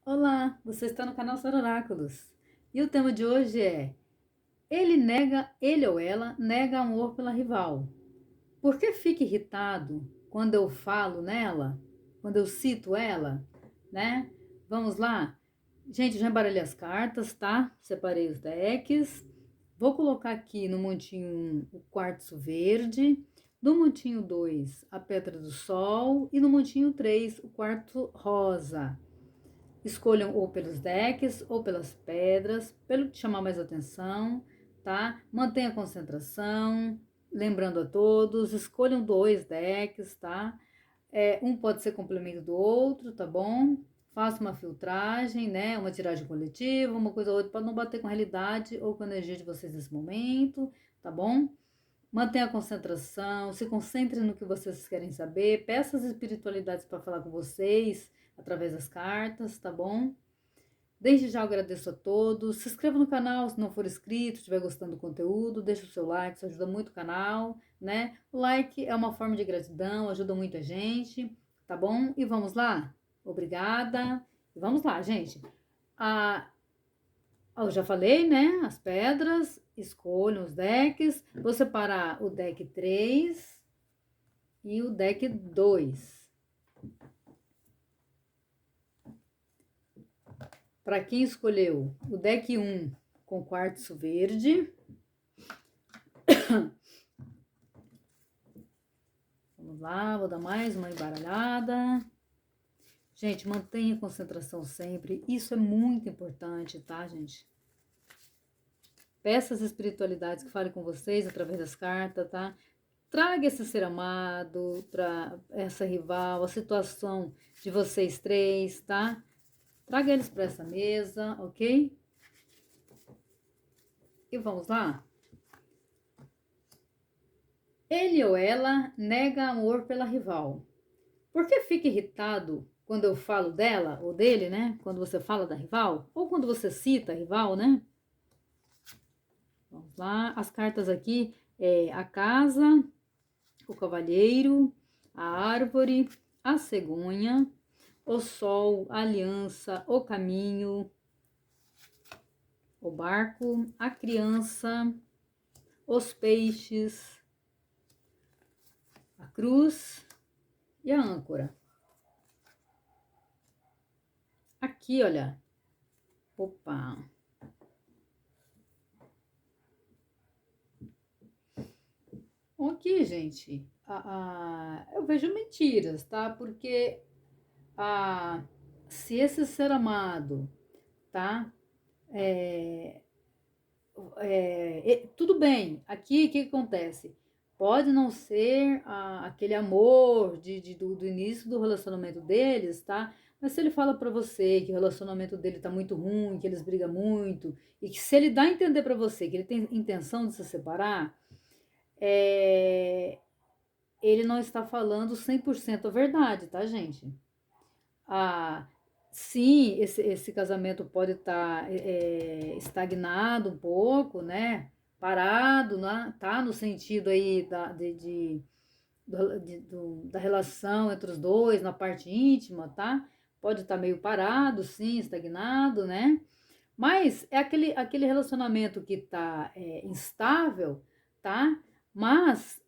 Olá, você está no canal Sor Oráculos. E o tema de hoje é: ele ou ela nega amor pela rival. Por que fica irritado quando eu falo nela? Quando eu cito ela, né? Vamos lá? Gente, já embaralhei as cartas, tá? Separei os decks. Vou colocar aqui no montinho 1 o quartzo verde, no montinho 2 a pedra do sol e no montinho 3 o quartzo rosa. Escolham ou pelos decks ou pelas pedras, pelo que chamar mais atenção, tá? Mantenha a concentração, lembrando a todos, escolham 2 decks, tá? Um pode ser complemento do outro, tá bom? Faça uma filtragem, né? Uma tiragem coletiva, uma coisa ou outra, para não bater com a realidade ou com a energia de vocês nesse momento, tá bom? Mantenha a concentração, se concentre no que vocês querem saber, peça as espiritualidades para falar com vocês através das cartas, tá bom? Desde já eu agradeço a todos. Se inscreva no canal se não for inscrito, estiver gostando do conteúdo, deixa o seu like, isso ajuda muito o canal, né? O like é uma forma de gratidão, ajuda muita gente, tá bom? E vamos lá? Obrigada. E vamos lá, gente. A, eu já falei, né? As pedras, escolham os decks. Vou separar o deck 3 e o deck 2. Para quem escolheu o deck 1 com quartzo verde, vamos lá, vou dar mais uma embaralhada. Gente, mantenha a concentração sempre. Isso é muito importante, tá, gente? Peça as espiritualidades que falem com vocês através das cartas, tá? Traga esse ser amado para essa rival, a situação de vocês três, tá? Traga eles para essa mesa, ok? E vamos lá? Ele ou ela nega amor pela rival. Por que fica irritado quando eu falo dela ou dele, né? Quando você fala da rival? Ou quando você cita a rival, né? Vamos lá. As cartas aqui é a casa, o cavalheiro, a árvore, a cegonha, o sol, a aliança, o caminho, o barco, a criança, os peixes, a cruz e a âncora. Aqui, olha. Opa. Aqui, gente, eu vejo mentiras, tá? Porque se esse ser amado, tá? É, tudo bem, aqui o que acontece? Pode não ser aquele amor do início do relacionamento deles, tá? Mas se ele fala pra você que o relacionamento dele tá muito ruim, que eles brigam muito, e que se ele dá a entender pra você que ele tem intenção de se separar, é, ele não está falando 100% a verdade, tá, gente? Ah, sim, esse casamento pode estar estagnado um pouco, né? Parado, né? Tá no sentido aí da relação entre os dois, na parte íntima, tá? Pode estar meio parado, sim, estagnado, né? Mas é aquele relacionamento que tá instável, tá? Mas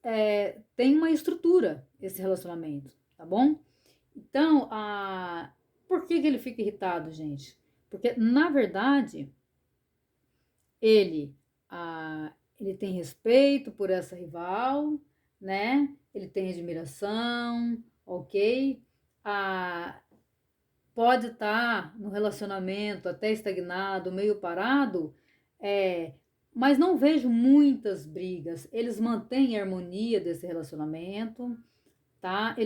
tem uma estrutura esse relacionamento, tá bom? Então, por que ele fica irritado, gente? Porque, na verdade, ele, ele tem respeito por essa rival, né? Ele tem admiração, ok? Ah, pode estar no relacionamento até estagnado, meio parado, é, mas não vejo muitas brigas. Eles mantêm a harmonia desse relacionamento, tá?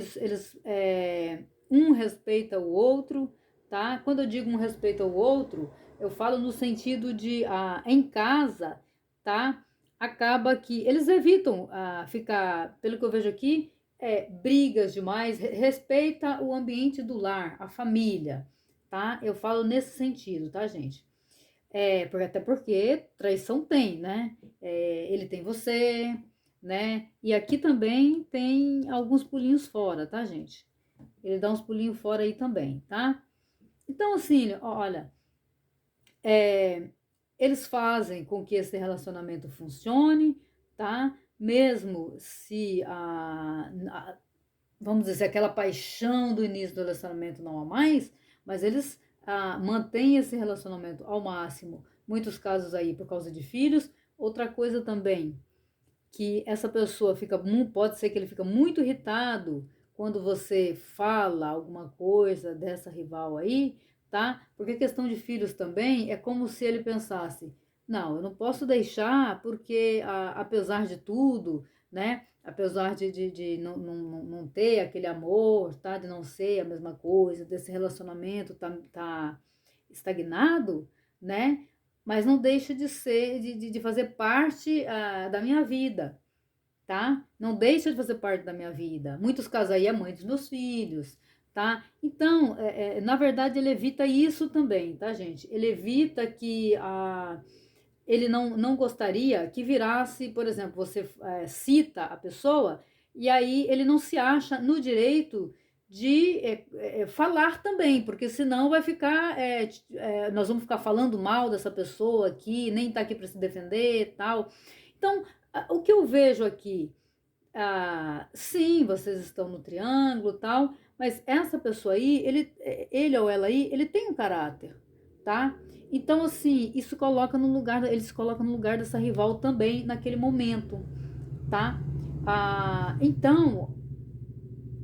Um respeita o outro, tá? Quando eu digo um respeita o outro, eu falo no sentido de em casa, tá? Acaba que eles evitam ficar, pelo que eu vejo aqui, brigas demais, respeita o ambiente do lar, a família, tá? Eu falo nesse sentido, tá, gente? Até porque traição tem, né? Ele tem você, né? E aqui também tem alguns pulinhos fora, tá, gente? Ele dá uns pulinhos fora aí também, tá? Então, assim, olha, é, eles fazem com que esse relacionamento funcione, tá? Mesmo se vamos dizer, aquela paixão do início do relacionamento não há mais, mas eles mantêm esse relacionamento ao máximo. Muitos casos aí por causa de filhos. Outra coisa também, que essa pessoa pode ser que ele fica muito irritado quando você fala alguma coisa dessa rival aí, tá? Porque a questão de filhos também é como se ele pensasse, não, eu não posso deixar porque apesar de tudo, né? Apesar de não ter aquele amor, tá? De não ser a mesma coisa, desse relacionamento tá estagnado, né? Mas não deixa de ser, de fazer parte da minha vida, tá? Não deixa de fazer parte da minha vida. Muitos casos aí é mãe dos meus filhos, tá? Então, na verdade, ele evita isso também, tá, gente? Ele evita que ele não gostaria que virasse, por exemplo, você cita a pessoa e aí ele não se acha no direito de falar também, porque senão vai ficar, nós vamos ficar falando mal dessa pessoa aqui, nem tá aqui para se defender e tal. Então, o que eu vejo aqui, sim, vocês estão no triângulo e tal, mas essa pessoa aí, ele ou ela aí, ele tem um caráter, tá? Então, assim, ele se coloca no lugar dessa rival também naquele momento, tá? Então,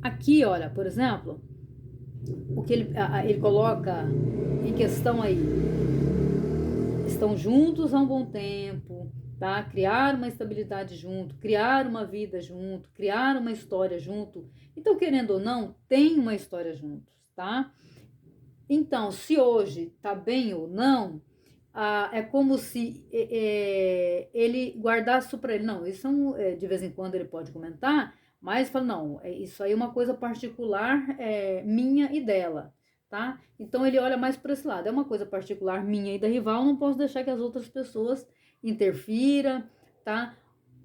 aqui, olha, por exemplo, o que ele coloca em questão aí, estão juntos há um bom tempo, tá? Criar uma estabilidade junto, criar uma vida junto, criar uma história junto. Então, querendo ou não, tem uma história juntos, tá? Então, se hoje tá bem ou não, é como se ele guardasse isso para ele. Não, isso de vez em quando ele pode comentar, mas fala, não, isso aí é uma coisa particular minha e dela, tá? Então ele olha mais para esse lado. É uma coisa particular minha e da rival, não posso deixar que as outras pessoas interfiram, tá?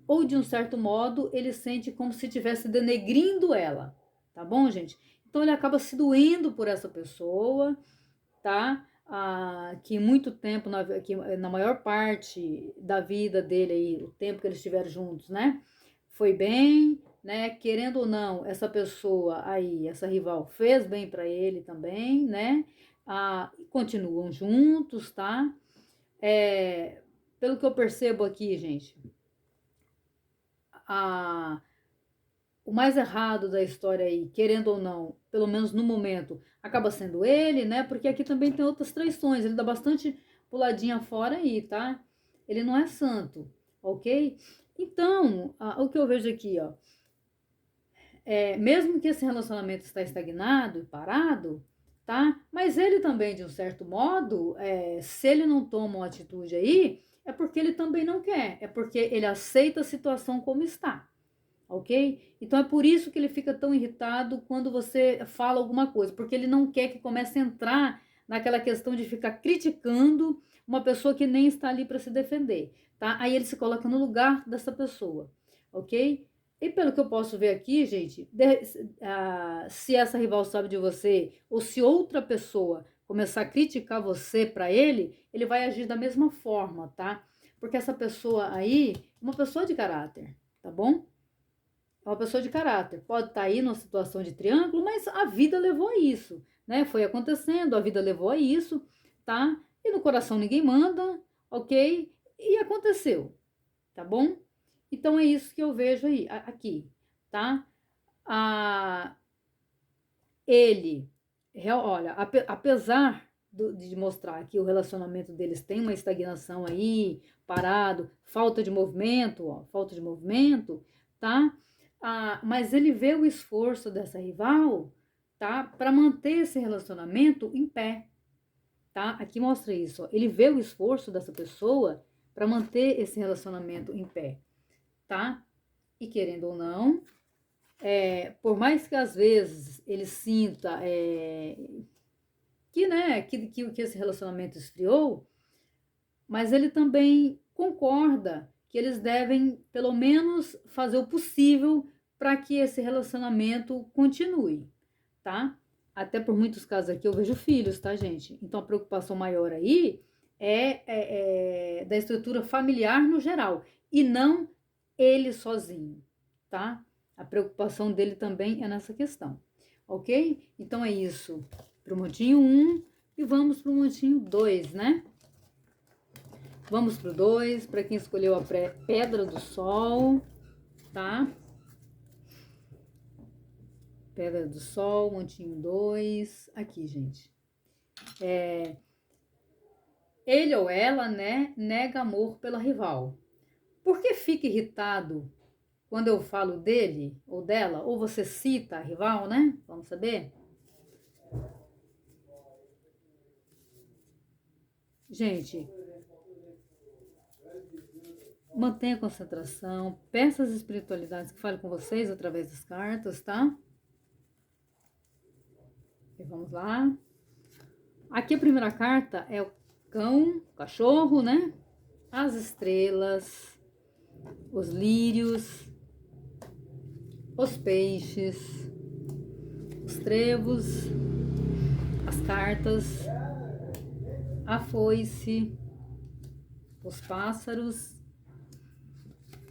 Ou de um certo modo ele sente como se estivesse denegrindo ela, tá bom, gente? Então ele acaba se doendo por essa pessoa, tá? Que muito tempo, que na maior parte da vida dele aí, o tempo que eles estiveram juntos, né? Foi bem, né? Querendo ou não, essa pessoa aí, essa rival, fez bem para ele também, né? Continuam juntos, tá? Pelo que eu percebo aqui, gente, a, o mais errado da história aí, querendo ou não, pelo menos no momento, acaba sendo ele, né? Porque aqui também tem outras traições. Ele dá bastante puladinha fora aí, tá? Ele não é santo, ok? Então, o que eu vejo aqui, ó, mesmo que esse relacionamento está estagnado e parado, tá? Mas ele também, de um certo modo, se ele não toma uma atitude aí, é porque ele também não quer, é porque ele aceita a situação como está, ok? Então é por isso que ele fica tão irritado quando você fala alguma coisa, porque ele não quer que comece a entrar naquela questão de ficar criticando uma pessoa que nem está ali para se defender, tá? Aí ele se coloca no lugar dessa pessoa, ok? E pelo que eu posso ver aqui, gente, se essa rival sabe de você, ou se outra pessoa começar a criticar você para ele vai agir da mesma forma, tá? Porque essa pessoa aí é uma pessoa de caráter, tá bom? É uma pessoa de caráter. Pode estar aí numa situação de triângulo, mas a vida levou a isso, né? Foi acontecendo, a vida levou a isso, tá? E no coração ninguém manda, ok? E aconteceu, tá bom? Então é isso que eu vejo aí, aqui, tá? Ah, ele, olha, apesar de mostrar que o relacionamento deles tem uma estagnação aí, parado, falta de movimento, ó, falta de movimento, tá? Mas ele vê o esforço dessa rival, tá? Para manter esse relacionamento em pé, tá? Aqui mostra isso, ó. Ele vê o esforço dessa pessoa para manter esse relacionamento em pé, tá? E querendo ou não, por mais que às vezes ele sinta que, né, que esse relacionamento esfriou, mas ele também concorda que eles devem, pelo menos, fazer o possível para que esse relacionamento continue, tá? até por muitos casos aqui eu vejo filhos, tá, gente? Então a preocupação maior aí é da estrutura familiar no geral e não ele sozinho, tá? A preocupação dele também é nessa questão, ok? Então é isso para o montinho 1 e vamos para o montinho 2, né? Vamos para o 2, para quem escolheu a Pedra do Sol, tá? Pedra do Sol, montinho 2, aqui, gente. Ele ou ela, né, nega amor pela rival. Por que fica irritado quando eu falo dele ou dela? Ou você cita a rival, né? Vamos saber? Gente, mantenha a concentração, peça as espiritualidades que falem com vocês através das cartas, tá? E vamos lá. Aqui a primeira carta é o cão, o cachorro, né? As estrelas, os lírios, os peixes, os trevos, as cartas, a foice, os pássaros,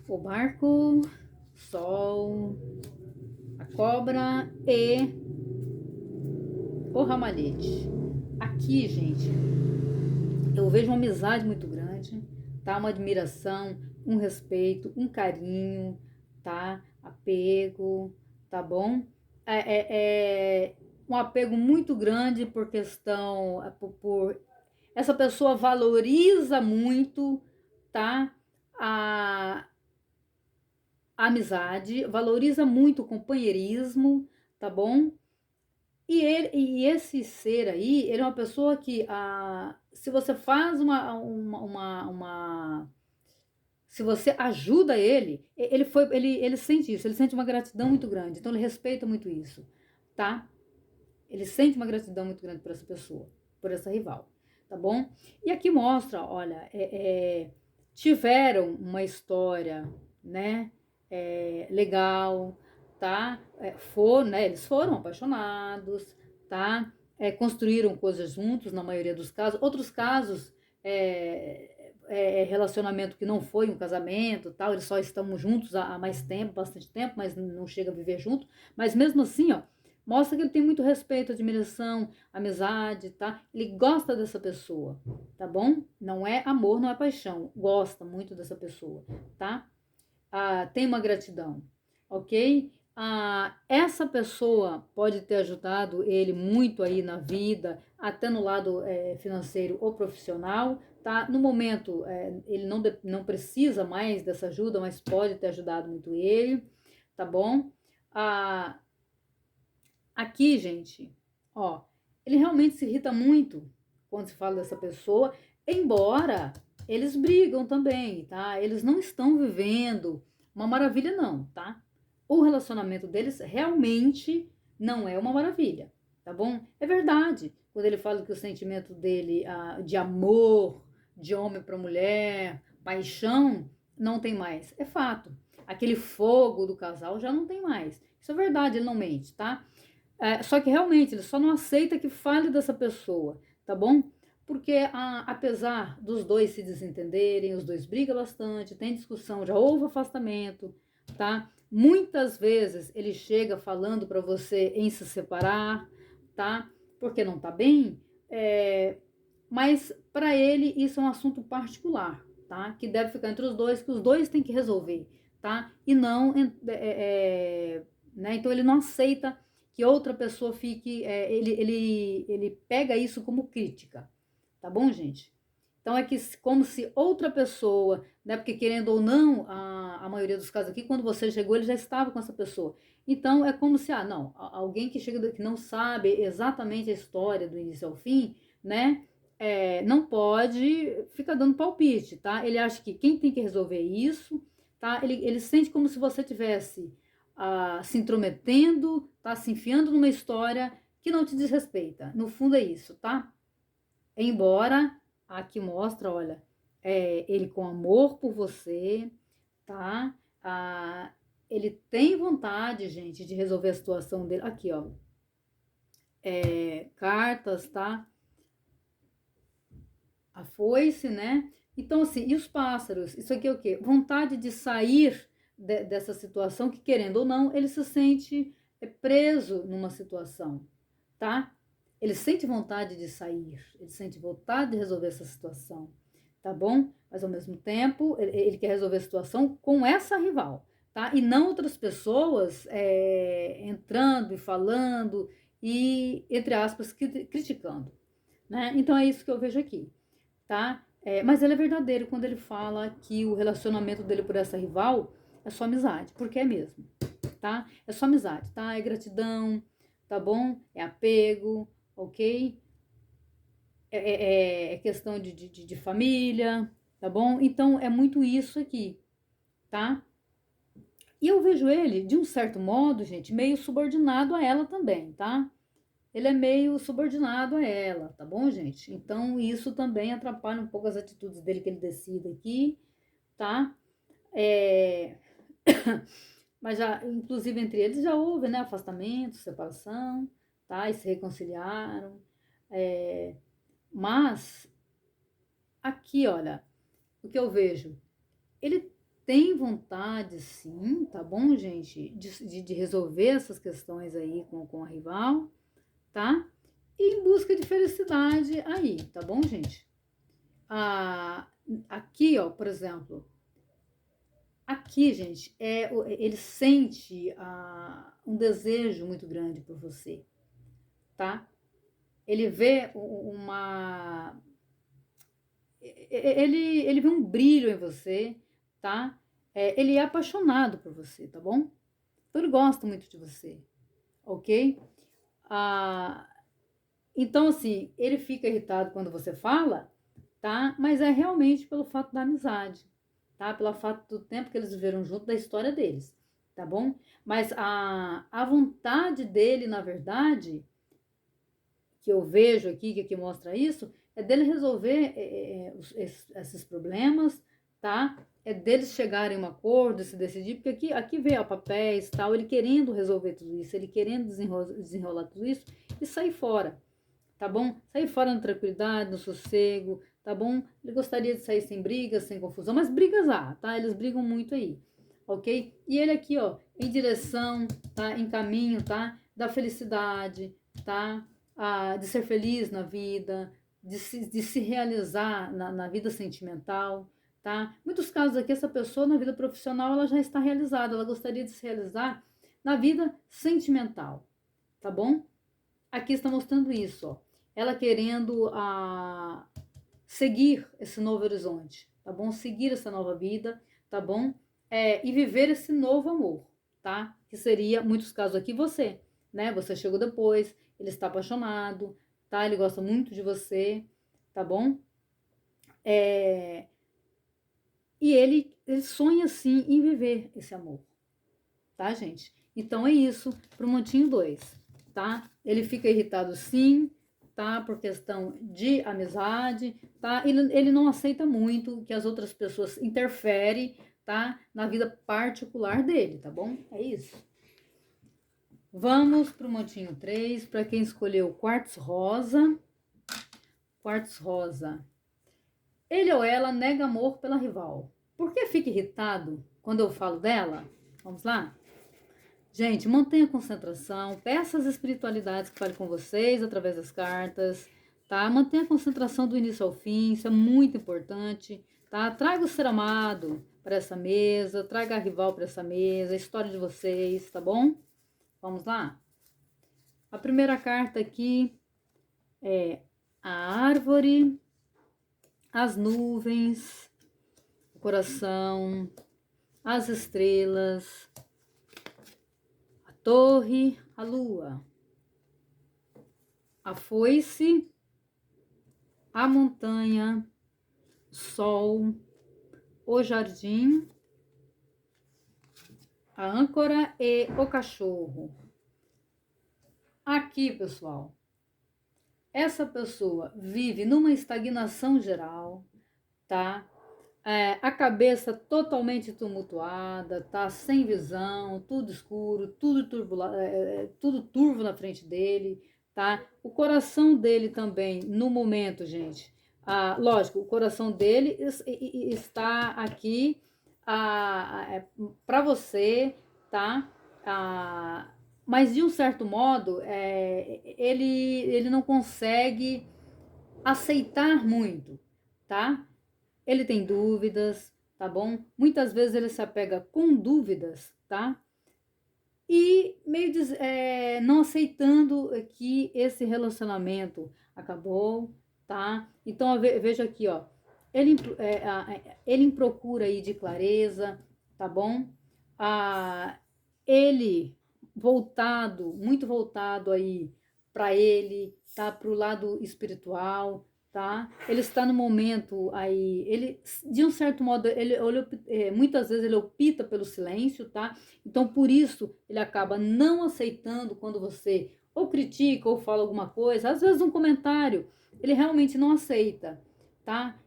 o barco, sol, a cobra e o ramalhete. Aqui, gente, eu vejo uma amizade muito grande, tá? Uma admiração, um respeito, um carinho, tá? Apego, tá bom? Um apego muito grande por questão, essa pessoa valoriza muito, tá? A amizade, valoriza muito o companheirismo, tá bom? E esse ser aí, ele é uma pessoa que, se você faz se você ajuda ele, ele sente isso, ele sente uma gratidão muito grande, então ele respeita muito isso, tá? Ele sente uma gratidão muito grande por essa pessoa, por essa rival, tá bom? E aqui mostra, olha, tiveram uma história, né, legal, tá? Né, eles foram apaixonados, tá? Construíram coisas juntos, na maioria dos casos. Outros casos, relacionamento que não foi um casamento, tal, eles só estão juntos há mais tempo, bastante tempo, mas não chega a viver junto. Mas mesmo assim, ó, mostra que ele tem muito respeito, admiração, amizade, tá? Ele gosta dessa pessoa, tá bom? Não é amor, não é paixão. Gosta muito dessa pessoa, tá? Tem uma gratidão, ok? Essa pessoa pode ter ajudado ele muito aí na vida, até no lado financeiro ou profissional, tá? No momento, ele não precisa mais dessa ajuda, mas pode ter ajudado muito ele, tá bom? Aqui, gente, ó, ele realmente se irrita muito quando se fala dessa pessoa, embora eles brigam também, tá? Eles não estão vivendo uma maravilha, não, tá? O relacionamento deles realmente não é uma maravilha, tá bom? É verdade, quando ele fala que o sentimento dele de amor, de homem para mulher, paixão, não tem mais. É fato. Aquele fogo do casal já não tem mais. Isso é verdade, ele não mente, tá? Só que realmente ele só não aceita que fale dessa pessoa, tá bom? Porque apesar dos dois se desentenderem, os dois brigam bastante, tem discussão, já houve afastamento, tá? Muitas vezes ele chega falando para você em se separar, tá? Porque não tá bem, mas para ele isso é um assunto particular, tá? Que deve ficar entre os dois, que os dois têm que resolver, tá? E não, né? Então ele não aceita que outra pessoa fique, ele pega isso como crítica, tá bom, gente? Então é que como se outra pessoa, né? Porque querendo ou não, a maioria dos casos aqui, quando você chegou, ele já estava com essa pessoa. Então é como se, não, alguém que chega que não sabe exatamente a história do início ao fim, né? Não pode ficar dando palpite, tá? Ele acha que quem tem que resolver isso, tá? Ele sente como se você tivesse se intrometendo, tá? Se enfiando numa história que não te diz respeita. No fundo é isso, tá? Embora aqui mostra, olha, ele com amor por você, tá? Ele tem vontade, gente, de resolver a situação dele. Aqui, ó. cartas, tá? A foice, né? Então, assim, e os pássaros? Isso aqui é o quê? Vontade de sair dessa situação que, querendo ou não, ele se sente preso numa situação, tá? Ele sente vontade de sair, ele sente vontade de resolver essa situação, tá bom? Mas, ao mesmo tempo, ele quer resolver a situação com essa rival, tá? E não outras pessoas entrando e falando e, entre aspas, criticando, né? Então, é isso que eu vejo aqui, tá? Mas ele é verdadeiro quando ele fala que o relacionamento dele por essa rival é só amizade, porque é mesmo, tá? É só amizade, tá? É gratidão, tá bom? É apego, ok? É questão de família, tá bom? Então é muito isso aqui, tá? E eu vejo ele, de um certo modo, gente, meio subordinado a ela também, tá? Ele é meio subordinado a ela, tá bom, gente? Então, isso também atrapalha um pouco as atitudes dele que ele decide aqui, tá? É... Mas já, inclusive, entre eles já houve, né, afastamento, separação, tá? E se reconciliaram. É... Mas, aqui, olha, o que eu vejo, ele tem vontade, sim, tá bom, gente? De resolver essas questões aí com a rival, tá? E em busca de felicidade aí, tá bom, gente? Ah, aqui, ó, por exemplo, aqui, gente, ele sente um desejo muito grande por você, tá? Ele vê ele vê um brilho em você, tá? Ele é apaixonado por você, tá bom? Então ele gosta muito de você, ok? Ah, então, assim, ele fica irritado quando você fala, tá? Mas é realmente pelo fato da amizade, tá? Pelo fato do tempo que eles viveram junto, da história deles, tá bom? Mas a vontade dele, na verdade, que eu vejo aqui, que aqui mostra isso, é dele resolver esses problemas, tá? É deles chegarem a um acordo, se decidir, porque aqui vê ó, papéis, tal, ele querendo resolver tudo isso, ele querendo desenrolar tudo isso e sair fora, tá bom? Sair fora na tranquilidade, no sossego, tá bom? Ele gostaria de sair sem brigas, sem confusão, mas brigas há, tá? Eles brigam muito aí, ok? E ele aqui, ó, em direção, tá? Em caminho, tá? Da felicidade, tá? De ser feliz na vida, de se realizar na vida sentimental, tá? Muitos casos aqui, essa pessoa na vida profissional, ela já está realizada, ela gostaria de se realizar na vida sentimental, tá bom? Aqui está mostrando isso, ó. Ela querendo seguir esse novo horizonte, tá bom? Seguir essa nova vida, tá bom? E viver esse novo amor, tá? Que seria, muitos casos aqui, você, né? Você chegou depois, ele está apaixonado, tá? Ele gosta muito de você, tá bom? E ele sonha, sim, em viver esse amor, tá, gente? Então é isso pro montinho 2, tá? Ele fica irritado, sim, tá? Por questão de amizade, tá? Ele não aceita muito que as outras pessoas interferem, tá? Na vida particular dele, tá bom? É isso. Vamos pro montinho 3, para quem escolheu quartzo rosa. Quartzo rosa. Ele ou ela nega amor pela rival. Por que fica irritado quando eu falo dela? Vamos lá? Gente, mantenha a concentração, peça as espiritualidades que falem com vocês através das cartas, tá? Mantenha a concentração do início ao fim, isso é muito importante, tá? Traga o ser amado para essa mesa, traga a rival para essa mesa, a história de vocês, tá bom? Vamos lá? A primeira carta aqui é a árvore, as nuvens, o coração, as estrelas, a torre, a lua, a foice, a montanha, o sol, o jardim, a âncora e o cachorro. Aqui, pessoal, essa pessoa vive numa estagnação geral, tá? A cabeça totalmente tumultuada, tá? Sem visão, tudo escuro, tudo turvo na frente dele, tá? O coração dele também, no momento, gente, lógico, o coração dele está aqui para você, tá? Mas de um certo modo, ele não consegue aceitar muito, tá? Ele tem dúvidas, tá bom? Muitas vezes ele se apega com dúvidas, tá? E meio não aceitando que esse relacionamento acabou, tá? Então eu vejo aqui, ó, ele em procura aí de clareza, tá bom? Ele voltado, muito voltado aí para ele, tá? Para o lado espiritual, tá? Ele está no momento aí, ele de um certo modo, muitas vezes ele opta pelo silêncio, tá? Então por isso ele acaba não aceitando quando você ou critica ou fala alguma coisa, às vezes um comentário, ele realmente não aceita, tá?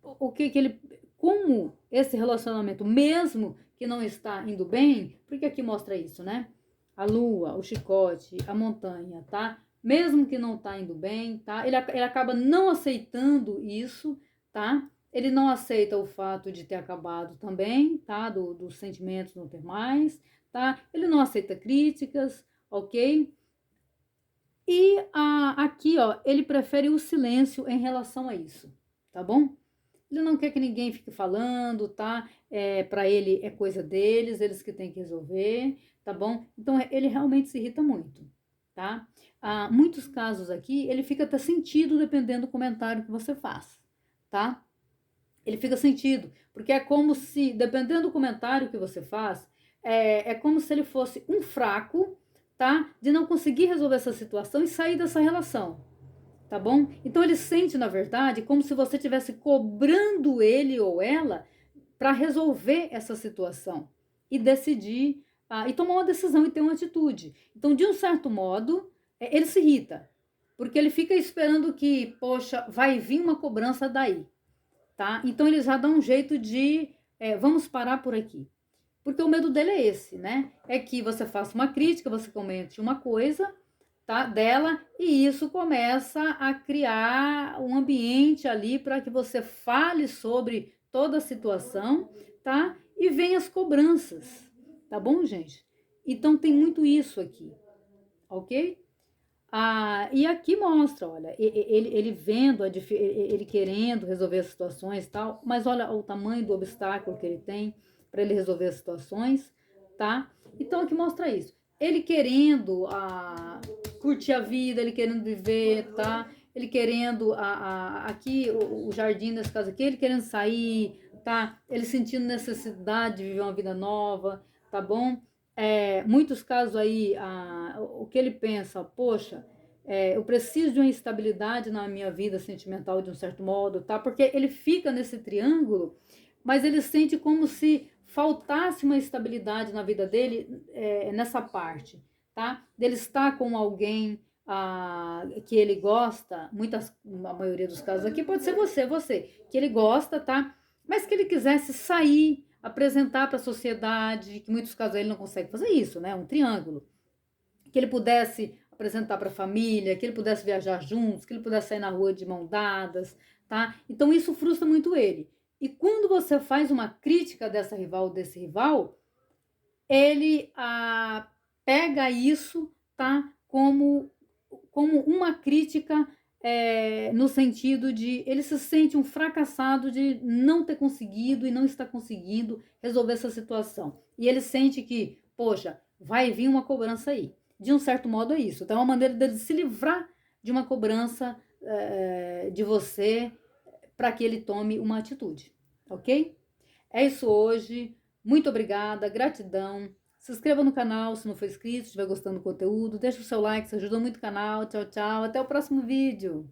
O que ele, como esse relacionamento, mesmo que não está indo bem, porque aqui mostra isso, né? A lua, o chicote, a montanha, tá? Mesmo que não tá indo bem, tá? Ele acaba não aceitando isso, tá? Ele não aceita o fato de ter acabado também, tá? Dos sentimentos não ter mais, tá? Ele não aceita críticas, ok? E aqui, ó, ele prefere o silêncio em relação a isso, tá bom? Ele não quer que ninguém fique falando, tá? Para ele é coisa deles, eles que têm que resolver, tá bom? Então ele realmente se irrita muito, tá? Muitos casos aqui, ele fica até sentido dependendo do comentário que você faz, tá? Ele fica sentido, porque é como se, dependendo do comentário que você faz, é como se ele fosse um fraco, tá? De não conseguir resolver essa situação e sair dessa relação, tá bom? Então ele sente, na verdade, como se você estivesse cobrando ele ou ela para resolver essa situação e decidir, e tomar uma decisão e ter uma atitude. Então, de um certo modo, ele se irrita, porque ele fica esperando que, poxa, vai vir uma cobrança daí, tá? Então ele já dá um jeito de, vamos parar por aqui. Porque o medo dele é esse, né? É que você faça uma crítica, você comente uma coisa, tá, dela, e isso começa a criar um ambiente ali para que você fale sobre toda a situação, tá? E vem as cobranças, tá bom, gente? Então tem muito isso aqui, ok? E aqui mostra, olha, ele vendo, ele querendo resolver as situações e tal, mas olha o tamanho do obstáculo que ele tem para ele resolver as situações, tá? Então aqui mostra isso. Ele querendo curtir a vida, ele querendo viver, tá? Ele querendo, aqui, o jardim nesse caso aqui, ele querendo sair, tá? Ele sentindo necessidade de viver uma vida nova, tá bom? Muitos casos aí, o que ele pensa, poxa, eu preciso de uma estabilidade na minha vida sentimental de um certo modo, tá? Porque ele fica nesse triângulo, mas ele sente como se faltasse uma estabilidade na vida dele, nessa parte, tá? Dele estar com alguém que ele gosta, a maioria dos casos aqui pode ser você, que ele gosta, tá? Mas que ele quisesse sair, apresentar para a sociedade, que em muitos casos ele não consegue fazer isso, né? Um triângulo. Que ele pudesse apresentar para a família, que ele pudesse viajar juntos, que ele pudesse sair na rua de mão dadas, tá? Então isso frustra muito ele. E quando você faz uma crítica desse rival, ele pega isso, tá? Como uma crítica, no sentido de ele se sente um fracassado de não ter conseguido e não estar conseguindo resolver essa situação. E ele sente que, poxa, vai vir uma cobrança aí. De um certo modo é isso. Então é uma maneira dele se livrar de uma cobrança, de você, para que ele tome uma atitude, ok? É isso hoje. Muito obrigada, gratidão. Se inscreva no canal se não for inscrito, se estiver gostando do conteúdo. Deixa o seu like, isso ajuda muito o canal. Tchau, tchau. Até o próximo vídeo.